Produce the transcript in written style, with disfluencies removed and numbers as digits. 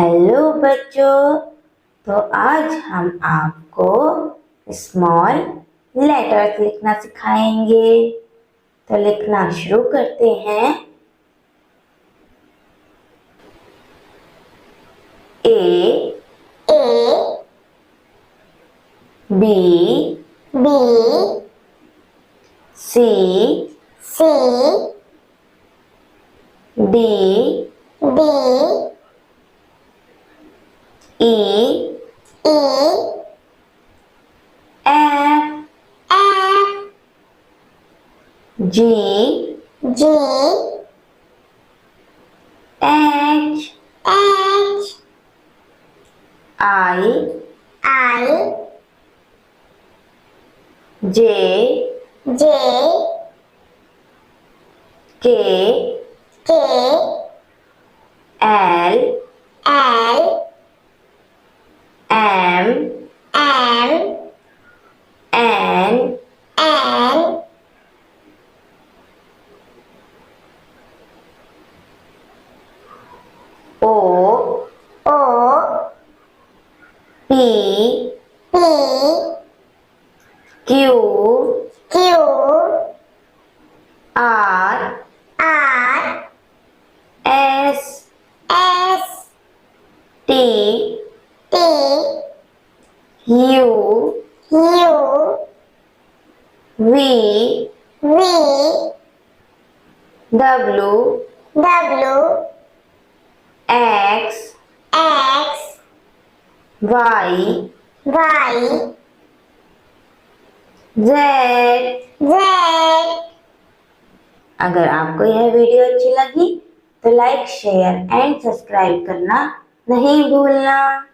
Hello बच्चों, तो आज हम आपको स्मॉल लेटर्स लिखना सिखाएंगे। तो लिखना शुरू करते हैं। A B C D E F G H I J K L M N O P Q R S T U V W X Y Z। अगर आपको यह वीडियो अच्छी लगी तो लाइक, शेयर एंड सब्सक्राइब करना नहीं भूलना।